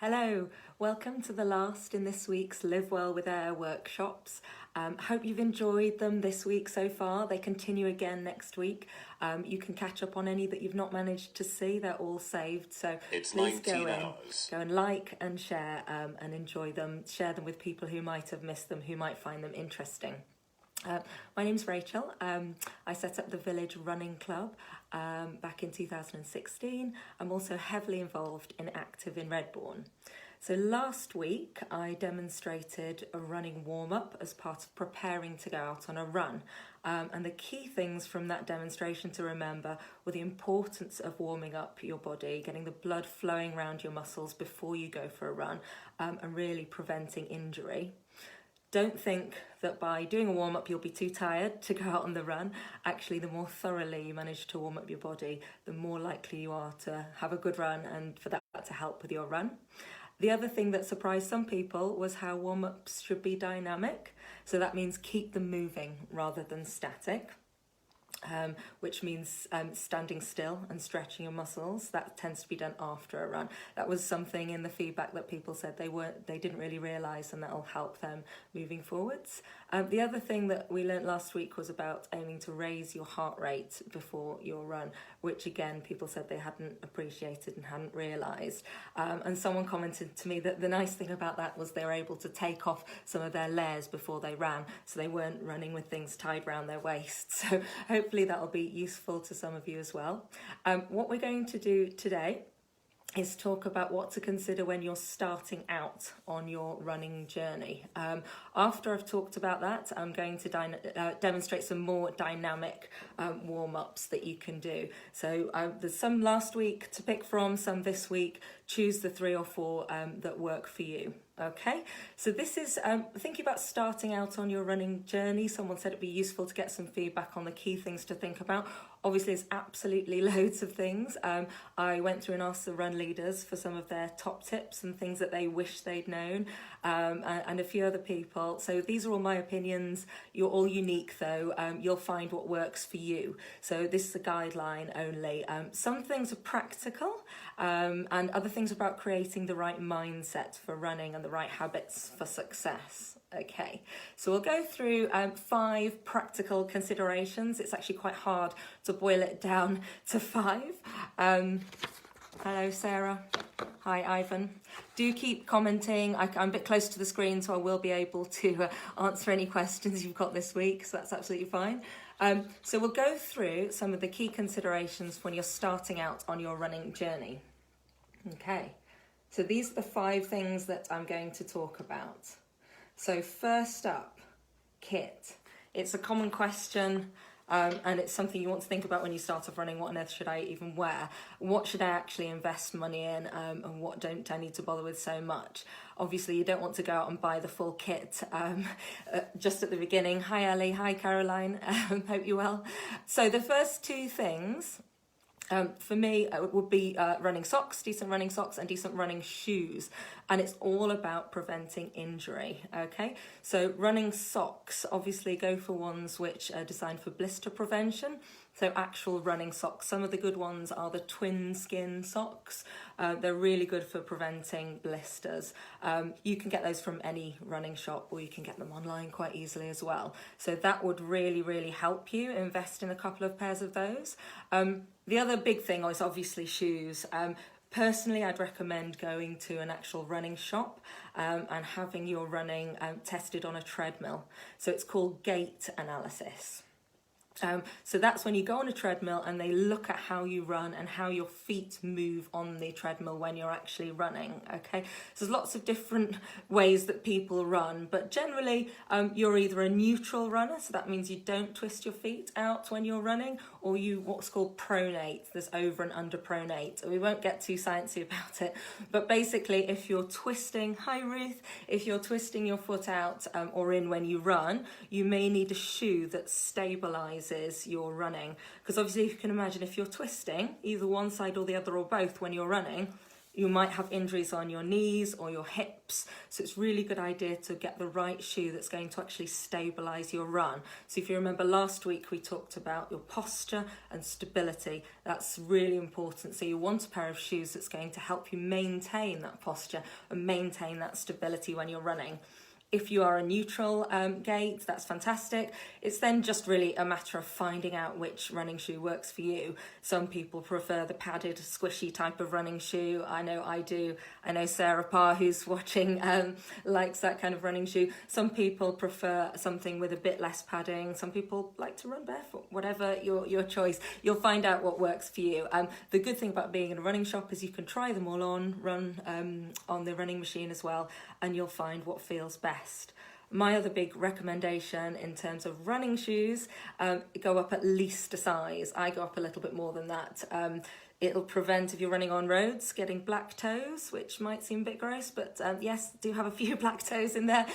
Hello, welcome to the last in this week's Live Well with Air workshops. Hope you've enjoyed them this week so far. They continue again next week. You can catch up on any that you've not managed to see. They're all saved. So It's please 19 hours. go and like and share and enjoy them. Share them with people who might have missed them, who might find them interesting. My name's Rachael. I set up the Village Running Club back in 2016. I'm also heavily involved and active in Redbourn. So last week I demonstrated a running warm-up as part of preparing to go out on a run. And the key things from that demonstration to remember were the importance of warming up your body, getting the blood flowing around your muscles before you go for a run, and really preventing injury. Don't think that by doing a warm-up you'll be too tired to go out on the run. Actually, the more thoroughly you manage to warm up your body, the more likely you are to have a good run and for that to help with your run. The other thing that surprised some people was how warm-ups should be dynamic. So that means keep them moving rather than static. Which means standing still and stretching your muscles. That tends to be done after a run. That was something in the feedback that people said they didn't really realise, and that'll help them moving forwards. The other thing that we learnt last week was about aiming to raise your heart rate before your run, which again people said they hadn't appreciated and hadn't realised. And someone commented to me that the nice thing about that was they were able to take off some of their layers before they ran, so they weren't running with things tied around their waist. So hopefully that'll be useful to some of you as well. What we're going to do today is talk about what to consider when you're starting out on your running journey. After I've talked about that, I'm going to demonstrate some more dynamic warm-ups that you can do. So there's some last week to pick from, some this week. Choose the 3 or 4 that work for you. Okay, so this is thinking about starting out on your running journey. Someone said it'd be useful to get some feedback on the key things to think about. Obviously, there's absolutely loads of things. I went through and asked the run leaders for some of their top tips and things that they wish they'd known, and a few other people. So these are all my opinions. You're all unique though. You'll find what works for you. So this is a guideline only. Some things are practical, and other things are about creating the right mindset for running and the right habits for success. Okay, so we'll go through 5 practical considerations. It's actually quite hard to boil it down to 5. Hello, Sarah. Hi, Ivan. Do keep commenting. I'm a bit close to the screen, so I will be able to answer any questions you've got this week, so that's absolutely fine. So we'll go through some of the key considerations when you're starting out on your running journey. Okay, so these are the 5 things that I'm going to talk about. So first up, kit. It's a common question, and it's something you want to think about when you start off running. What on earth should I even wear? What should I actually invest money in, and what don't I need to bother with so much? Obviously, you don't want to go out and buy the full kit just at the beginning. Hi, Ellie. Hi, Caroline. Hope you're well. So the first 2 things for me, it would be running socks, decent running socks and decent running shoes. And it's all about preventing injury, okay? So running socks, obviously go for ones which are designed for blister prevention. So actual running socks. Some of the good ones are the twin skin socks. They're really good for preventing blisters. You can get those from any running shop, or you can get them online quite easily as well. So that would really, really help you invest in a couple of pairs of those. The other big thing is obviously shoes. Personally, I'd recommend going to an actual running shop and having your running tested on a treadmill. So it's called gait analysis. So that's when you go on a treadmill and they look at how you run and how your feet move on the treadmill when you're actually running, okay? So there's lots of different ways that people run, but generally you're either a neutral runner, so that means you don't twist your feet out when you're running, or you what's called pronate. There's over and under pronate. We won't get too sciencey about it, but basically if you're twisting, hi Ruth, if you're twisting your foot out or in when you run, you may need a shoe that stabilises your running, because obviously you can imagine if you're twisting either one side or the other or both when you're running, You might have injuries on your knees or your hips, so it's really good idea to get the right shoe that's going to actually stabilise your run. So if you remember last week, we talked about your posture and stability. That's really important. So you want a pair of shoes that's going to help you maintain that posture and maintain that stability when you're running. If you are a neutral gait, that's fantastic. It's then just really a matter of finding out which running shoe works for you. Some people prefer the padded, squishy type of running shoe. I know I do. I know Sarah Parr, who's watching, likes that kind of running shoe. Some people prefer something with a bit less padding. Some people like to run barefoot. Whatever your choice, you'll find out what works for you. The good thing about being in a running shop is you can try them all on, run on the running machine as well, and you'll find what feels best. My other big recommendation in terms of running shoes, go up at least a size. I go up a little bit more than that. It'll prevent, if you're running on roads, getting black toes, which might seem a bit gross, but yes, do have a few black toes in there.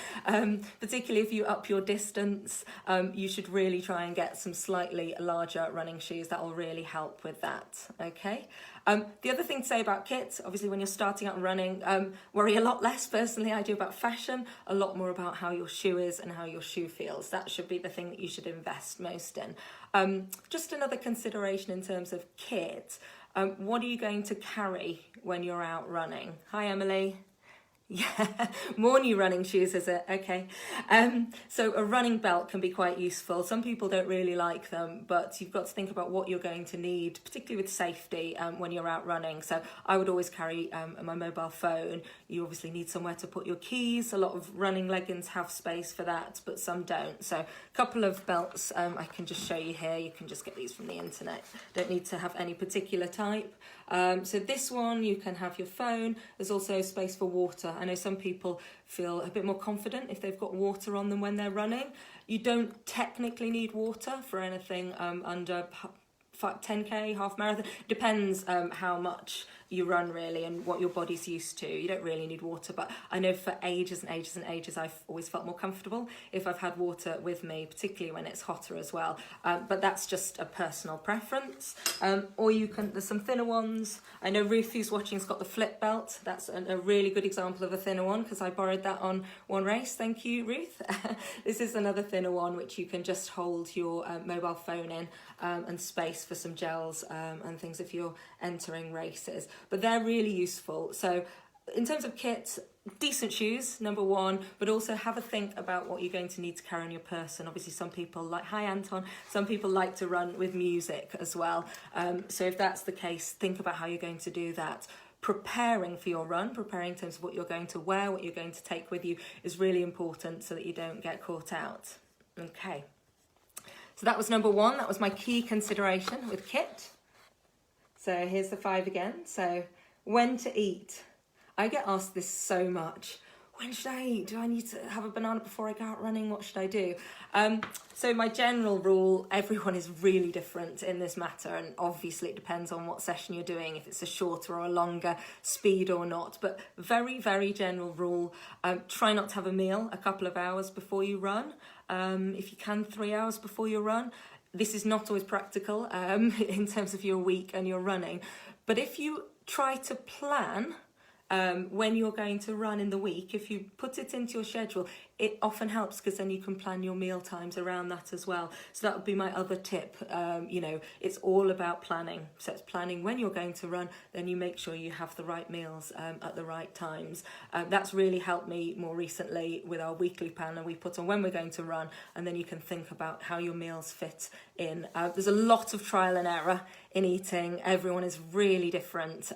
Particularly if you up your distance, you should really try and get some slightly larger running shoes. That will really help with that, okay? The other thing to say about kit, obviously when you're starting out running, worry a lot less, personally, I do, about fashion, a lot more about how your shoe is and how your shoe feels. That should be the thing that you should invest most in. Just another consideration in terms of kit, what are you going to carry when you're out running? Hi, Emily. Yeah, more new running shoes, is it? Okay. So a running belt can be quite useful. Some people don't really like them, but you've got to think about what you're going to need, particularly with safety when you're out running. So I would always carry my mobile phone. You obviously need somewhere to put your keys. A lot of running leggings have space for that, but some don't. So a couple of belts I can just show you here. You can just get these from the internet. Don't need to have any particular type. So this one, you can have your phone. There's also space for water. I know some people feel a bit more confident if they've got water on them when they're running. You don't technically need water for anything under 10k, half marathon. Depends how much you run really and what your body's used to. You don't really need water, but I know for ages and ages and ages I've always felt more comfortable if I've had water with me, particularly when it's hotter as well. But that's just a personal preference. Or you can, there's some thinner ones. I know Ruth, who's watching, has got the flip belt. That's a really good example of a thinner one because I borrowed that on one race. Thank you, Ruth. This is another thinner one which you can just hold your mobile phone in and space for some gels and things if you're entering races. But they're really useful. So in terms of kit, decent shoes, number one, but also have a think about what you're going to need to carry on your person. Obviously some people like, hi Anton, some people like to run with music as well. So if that's the case, think about how you're going to do that. Preparing for your run, preparing in terms of what you're going to wear, what you're going to take with you is really important so that you don't get caught out. Okay. So that was number one. That was my key consideration with kit. So here's the 5 again. So when to eat. I get asked this so much. When should I eat? Do I need to have a banana before I go out running? What should I do? So my general rule, everyone is really different in this matter, and obviously it depends on what session you're doing, if it's a shorter or a longer speed or not. But very, very general rule, try not to have a meal a couple of hours before you run. If you can, 3 hours before you run. This is not always practical in terms of your week and your running. But if you try to plan when you're going to run in the week, if you put it into your schedule, it often helps because then you can plan your meal times around that as well. So that would be my other tip. You know, it's all about planning. So it's planning when you're going to run, then you make sure you have the right meals at the right times. That's really helped me more recently with our weekly planner we put on when we're going to run, and then you can think about how your meals fit in. There's a lot of trial and error in eating. Everyone is really different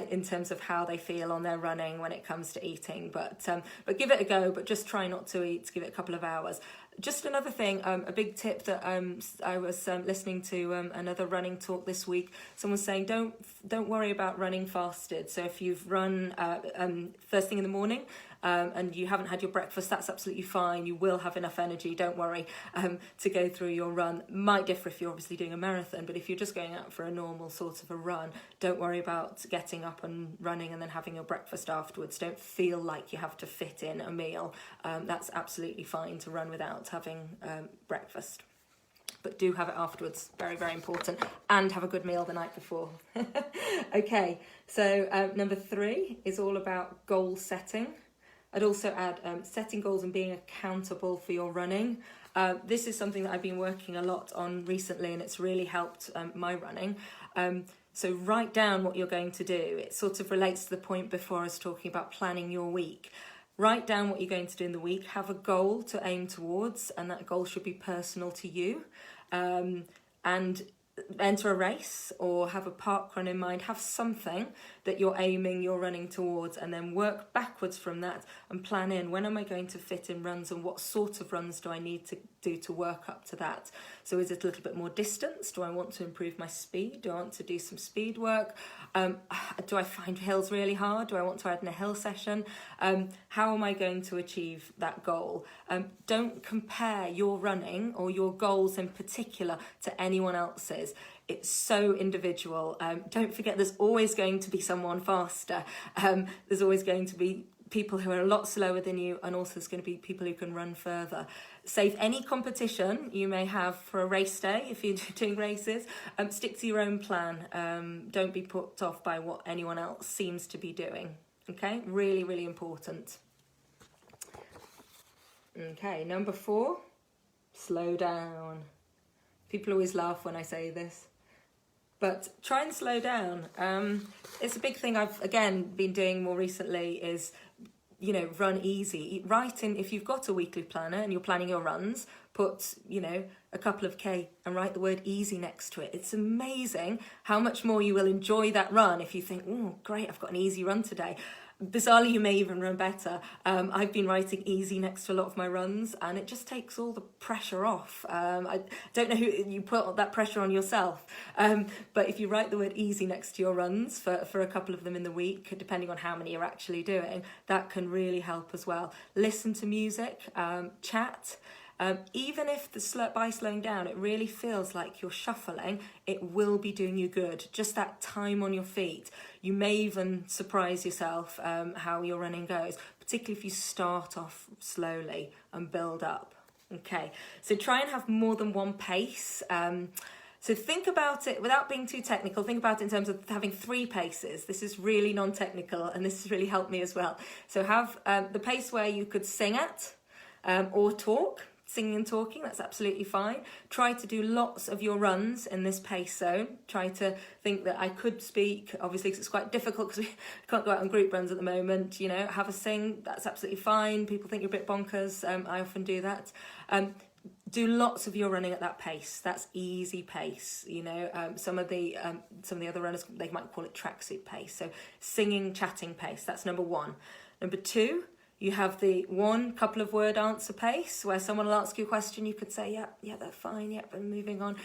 in terms of how they feel on their running when it comes to eating, but give it a go, but just try not to eat, give it a couple of hours. Just another thing, a big tip that I was listening to another running talk this week. Someone was saying don't worry about running fasted. So if you've run first thing in the morning and you haven't had your breakfast, that's absolutely fine. You will have enough energy, don't worry, to go through your run. Might differ if you're obviously doing a marathon, but if you're just going out for a normal sort of a run, don't worry about getting up and running and then having your breakfast afterwards. Don't feel like you have to fit in a meal. That's absolutely fine to run without having breakfast. but do have it afterwards. Very, very important. And have a good meal the night before. Okay, so number 3 is all about goal setting. I'd also add setting goals and being accountable for your running. This is something that I've been working a lot on recently, and it's really helped my running. So write down what you're going to do. It sort of relates to the point before I was talking about planning your week. Write down what you're going to do in the week. Have a goal to aim towards, and that goal should be personal to you. And enter a race or have a park run in mind. Have something that you're running towards, and then work backwards from that and plan in, when am I going to fit in runs, and what sort of runs do I need to do to work up to that? So is it a little bit more distance? Do I want to improve my speed? Do I want to do some speed work? Do I find hills really hard? Do I want to add in a hill session? How am I going to achieve that goal? Don't compare your running or your goals in particular to anyone else's. It's so individual. Don't forget, there's always going to be someone faster. There's always going to be people who are a lot slower than you, and also there's going to be people who can run further. Save any competition you may have for a race day if you're doing races. Stick to your own plan. Don't be put off by what anyone else seems to be doing. Okay, really, really important. Okay, number 4, slow down. People always laugh when I say this, but try and slow down. It's a big thing I've, again, been doing more recently is, run easy. Write in, if you've got a weekly planner and you're planning your runs, put, a couple of K and write the word easy next to it. It's amazing how much more you will enjoy that run if you think, oh, great, I've got an easy run today. Bizarrely, you may even run better. I've been writing easy next to a lot of my runs, and it just takes all the pressure off. I don't know who you put that pressure on yourself, but if you write the word easy next to your runs for a couple of them in the week, depending on how many you're actually doing, that can really help as well. Listen to music, chat. Even if by slowing down, it really feels like you're shuffling, it will be doing you good. Just that time on your feet. You may even surprise yourself how your running goes, particularly if you start off slowly and build up. Okay, so try and have more than one pace. So think about it, without being too technical, think about it in terms of having 3 paces. This is really non-technical, and this has really helped me as well. So have the pace where you could sing at or talk. Singing and talking, that's absolutely fine. Try to do lots of your runs in this pace zone. Try to think that I could speak, obviously, because it's quite difficult because we can't go out on group runs at the moment. Have a sing, that's absolutely fine. People think you're a bit bonkers. I often do that. Do lots of your running at that pace. That's easy pace. Some of the other runners, they might call it tracksuit pace. So singing, chatting pace. That's number 1. Number 2. You have the 1 couple of word answer pace where someone will ask you a question, you could say, yeah, that's fine, yeah, and moving on.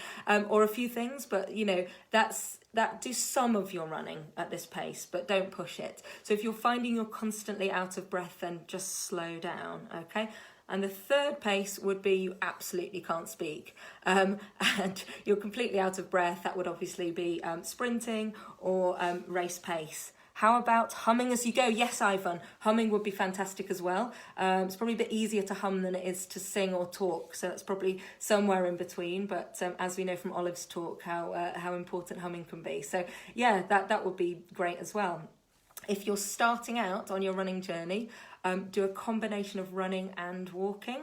Or a few things, but do some of your running at this pace, but don't push it. So if you're finding you're constantly out of breath, then just slow down, okay? And the 3rd pace would be you absolutely can't speak and you're completely out of breath. That would obviously be sprinting or race pace. How about humming as you go? Yes, Ivan, humming would be fantastic as well. It's probably a bit easier to hum than it is to sing or talk, so that's probably somewhere in between. But as we know from Olive's talk, how important humming can be. So yeah, that would be great as well. If you're starting out on your running journey, do a combination of running and walking.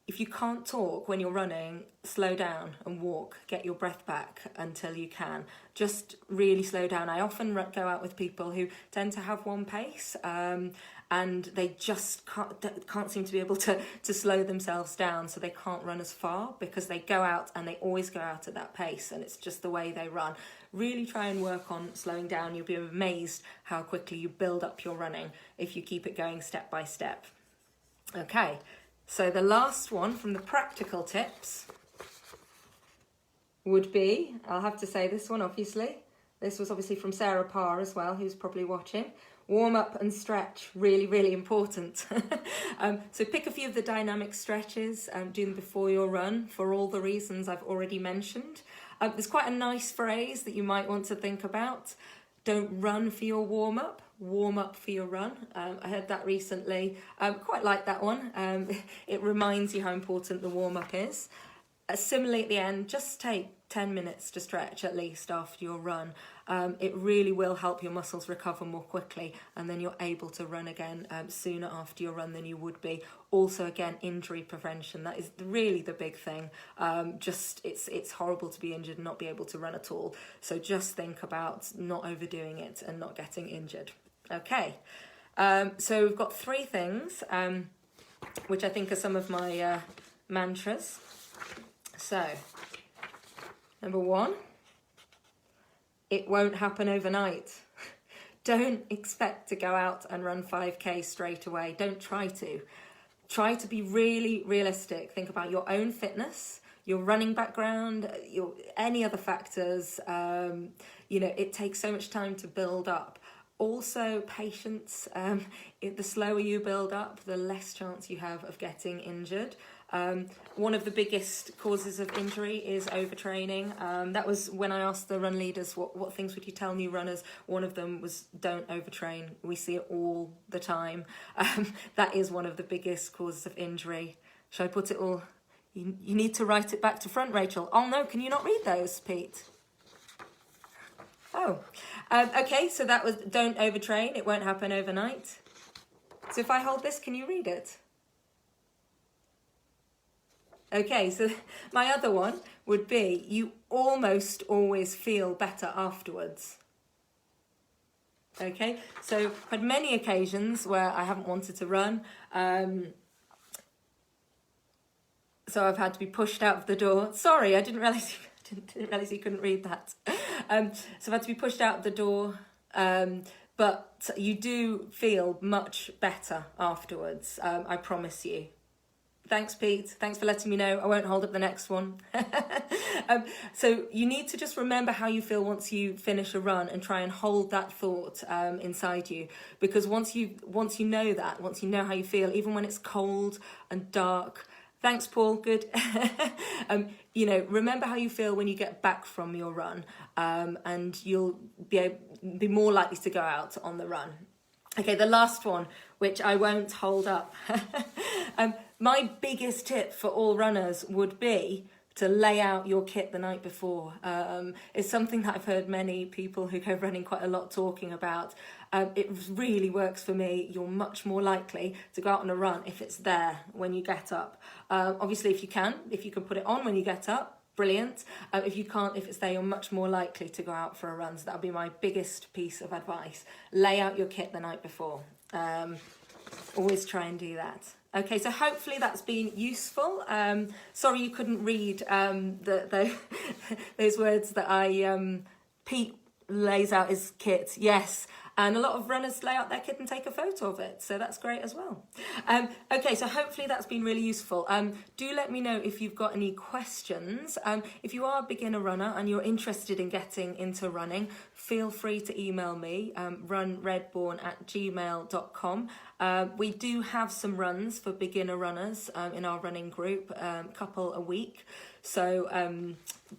If you can't talk when you're running, slow down and walk. Get your breath back until you can. Just really slow down. I often go out with people who tend to have one pace and they just can't seem to be able to slow themselves down, so they can't run as far because they go out and they always go out at that pace, and it's just the way they run. Really try and work on slowing down. You'll be amazed how quickly you build up your running if you keep it going step by step. Okay. So the last one from the practical tips would be, I'll have to say this one obviously, this was obviously from Sarah Parr as well, who's probably watching. Warm up and stretch, really, really important. So pick a few of the dynamic stretches, do them before your run for all the reasons I've already mentioned. There's quite a nice phrase that you might want to think about. Don't run for your warm up for your run. I heard that recently. Quite like that one. It reminds you how important the warm-up is. Similarly at the end, just take 10 minutes to stretch at least after your run. It really will help your muscles recover more quickly, and then you're able to run again sooner after your run than you would be. Also, again, injury prevention, that is really the big thing. It's horrible to be injured and not be able to run at all. So just think about not overdoing it and not getting injured. Okay, so we've got 3 things, which I think are some of my mantras. So, number 1, it won't happen overnight. Don't expect to go out and run 5K straight away. Don't try to. Try to be really realistic. Think about your own fitness, your running background, any other factors. It takes so much time to build up. Also, patience. The slower you build up, the less chance you have of getting injured. One of the biggest causes of injury is overtraining. That was when I asked the run leaders what things would you tell new runners. One of them was don't overtrain. We see it all the time. That is one of the biggest causes of injury. Shall I put it all? You need to write it back to front, Rachel. Oh no, can you not read those, Pete? Oh, okay, so that was don't overtrain. It won't happen overnight. So if I hold this, can you read it? Okay, so my other one would be you almost always feel better afterwards. Okay, so I've had many occasions where I haven't wanted to run. So I've had to be pushed out of the door. Sorry, I didn't realise you couldn't read that. So I've had to be pushed out of the door. But you do feel much better afterwards, I promise you. Thanks, Pete. Thanks for letting me know. I won't hold up the next one. So you need to just remember how you feel once you finish a run and try and hold that thought inside you. Because once you know that, once you know how you feel, even when it's cold and dark. Thanks, Paul. Good. Remember how you feel when you get back from your run, and you'll be more likely to go out on the run. Okay, the last one, which I won't hold up. My biggest tip for all runners would be to lay out your kit the night before. It's something that I've heard many people who go running quite a lot talking about. It really works for me. You're much more likely to go out on a run if it's there when you get up. Obviously, if you can put it on when you get up, brilliant. If you can't, if it's there, you're much more likely to go out for a run. So that'll be my biggest piece of advice. Lay out your kit the night before. Always try and do that. Okay, so hopefully that's been useful. Sorry you couldn't read those words that Pete lays out his kit. Yes, and a lot of runners lay out their kit and take a photo of it, so that's great as well. Okay, so hopefully that's been really useful. Do let me know if you've got any questions. If you are a beginner runner and you're interested in getting into running, feel free to email me, runredbourn@gmail.com. We do have some runs for beginner runners in our running group, a couple a week. So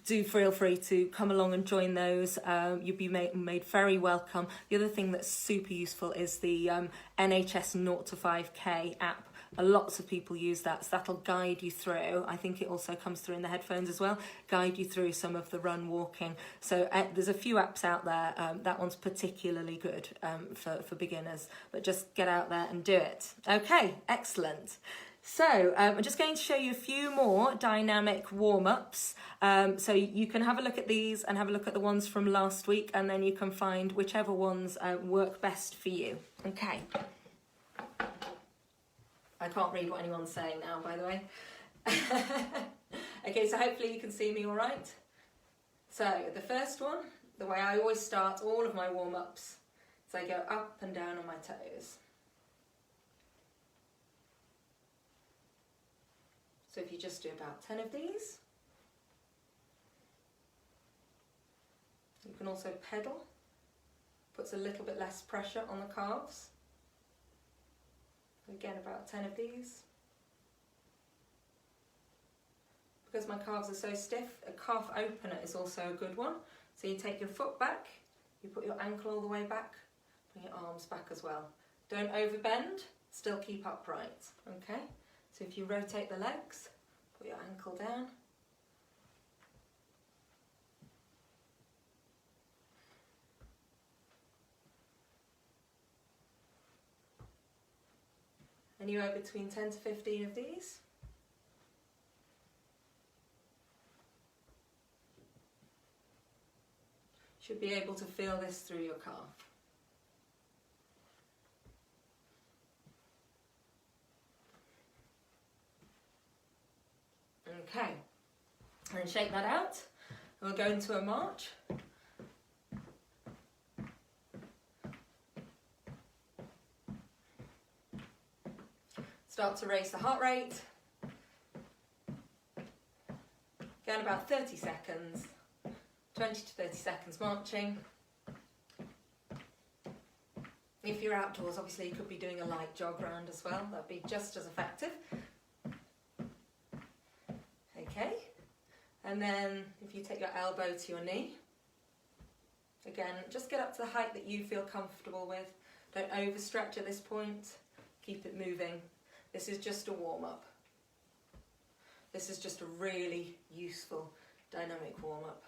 do feel free to come along and join those. You'll be made very welcome. The other thing that's super useful is the NHS 0 to 5K app. Lots of people use that, so that'll guide you through. I think it also comes through in the headphones as well, guide you through some of the run walking. So there's a few apps out there. That one's particularly good for beginners, but just get out there and do it. Okay, excellent. So I'm just going to show you a few more dynamic warm-ups. So you can have a look at these and have a look at the ones from last week, and then you can find whichever ones work best for you. Okay. I can't read what anyone's saying now, by the way. Okay, so hopefully you can see me all right. So the first one, the way I always start all of my warm-ups, is I go up and down on my toes. So if you just do about 10 of these. You can also pedal, puts a little bit less pressure on the calves. Again, about 10 of these. Because my calves are so stiff, a calf opener is also a good one. So you take your foot back, you put your ankle all the way back, bring your arms back as well. Don't overbend, still keep upright, okay? So if you rotate the legs, put your ankle down, Anywhere between 10 to 15 of these. Should be able to feel this through your calf. Okay, and shake that out. We'll go into a march. Start to raise the heart rate. Again, about 30 seconds, 20 to 30 seconds marching. If you're outdoors, obviously you could be doing a light jog round as well. That'd be just as effective. Okay, and then if you take your elbow to your knee, again, just get up to the height that you feel comfortable with. Don't overstretch at this point. Keep it moving. This is just a warm-up. This is just a really useful dynamic warm-up.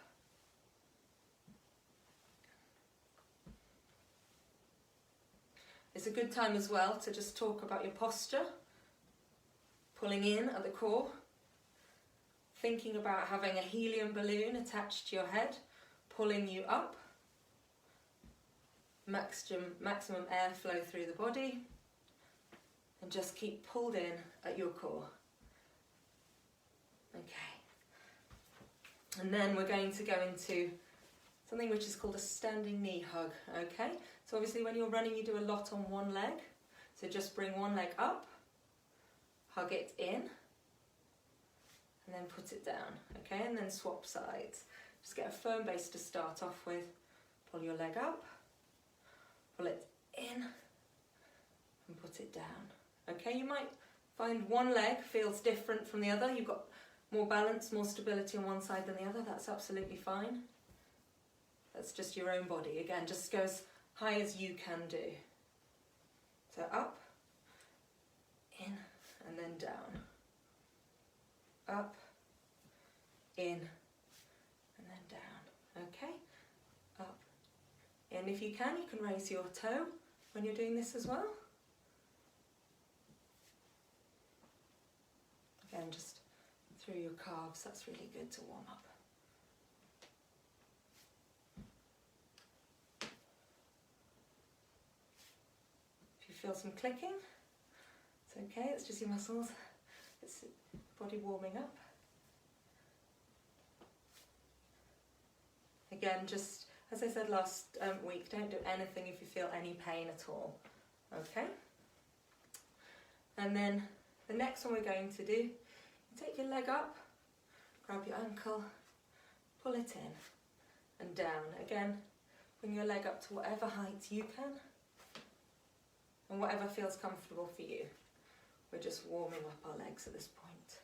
It's a good time as well to just talk about your posture, pulling in at the core, thinking about having a helium balloon attached to your head, pulling you up, maximum airflow through the body, and just keep pulled in at your core. Okay. And then we're going to go into something which is called a standing knee hug, okay? So obviously when you're running, you do a lot on one leg. So just bring one leg up, hug it in, and then put it down, okay? And then swap sides. Just get a firm base to start off with. Pull your leg up, pull it in, and put it down. Okay, you might find one leg feels different from the other. You've got more balance, more stability on one side than the other. That's absolutely fine. That's just your own body. Again, just go as high as you can do. So up, in, and then down. Up, in, and then down. Okay, up, in. If you can raise your toe when you're doing this as well. Again, just through your calves, that's really good to warm up. If you feel some clicking, it's okay, it's just your muscles, it's body warming up. Again, just as I said last week, don't do anything if you feel any pain at all, okay? And then the next one we're going to do, you take your leg up, grab your ankle, pull it in and down. Again, bring your leg up to whatever height you can and whatever feels comfortable for you. We're just warming up our legs at this point.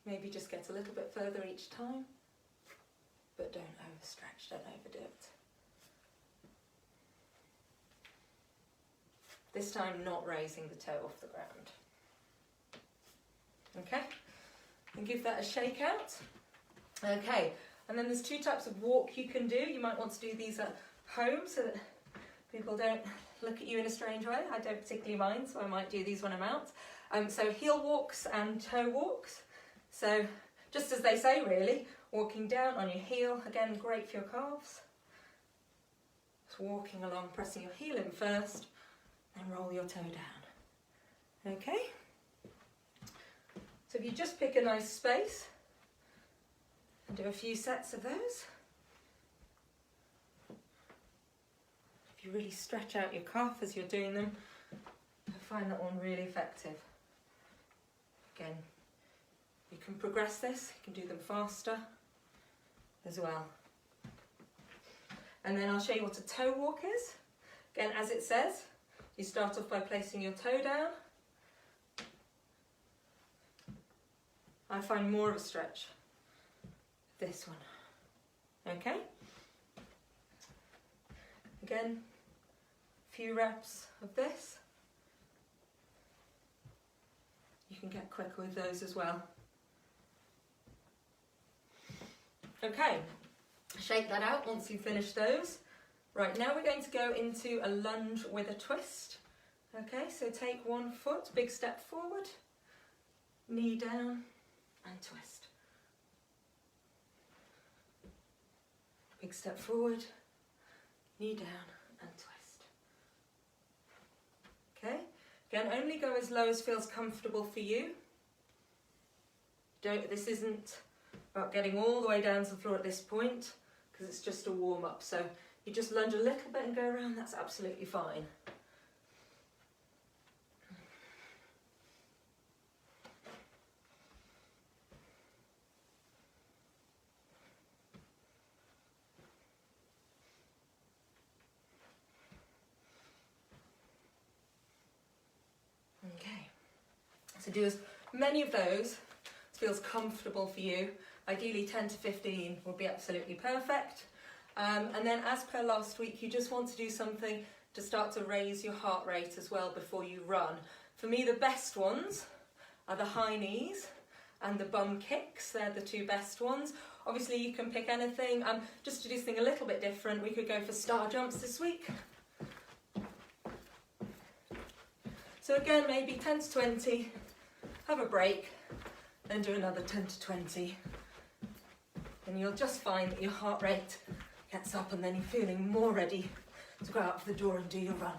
Maybe just get a little bit further each time, but don't overstretch, don't overdo it. This time not raising the toe off the ground. Okay, and give that a shake out. Okay, and then there's two types of walk you can do. You might want to do these at home so that people don't look at you in a strange way. I don't particularly mind, so I might do these when I'm out. So heel walks and toe walks. So just as they say really, walking down on your heel, again great for your calves. Just walking along, pressing your heel in first, then roll your toe down. Okay? So if you just pick a nice space and do a few sets of those. If you really stretch out your calf as you're doing them, I find that one really effective. Again, you can progress this, you can do them faster as well. And then I'll show you what a toe walk is. Again, as it says, you start off by placing your toe down. I find more of a stretch this one. Okay? Again, a few reps of this. You can get quicker with those as well. Okay, shake that out once you've finished those. Right, now we're going to go into a lunge with a twist. Okay, so take one foot, big step forward, knee down and twist. Big step forward, knee down and twist. Okay, again, only go as low as feels comfortable for you. This isn't about getting all the way down to the floor at this point, because it's just a warm up. So you just lunge a little bit and go around, that's absolutely fine. Okay, so do as many of those as feels comfortable for you. Ideally 10 to 15 would be absolutely perfect. And then as per last week, you just want to do something to start to raise your heart rate as well before you run. For me, the best ones are the high knees and the bum kicks. They're the two best ones. Obviously you can pick anything. Just to do something a little bit different, we could go for star jumps this week. So again, maybe 10 to 20, have a break, then do another 10 to 20. And you'll just find that your heart rate gets up and then you're feeling more ready to go out for the door and do your run.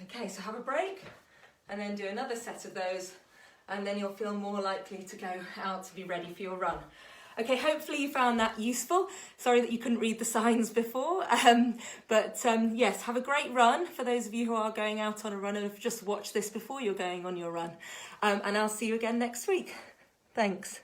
Okay, so have a break and then do another set of those, and then you'll feel more likely to go out to be ready for your run. Okay, hopefully you found that useful. Sorry that you couldn't read the signs before, but yes, have a great run for those of you who are going out on a run and have just watched this before you're going on your run. And I'll see you again next week. Thanks.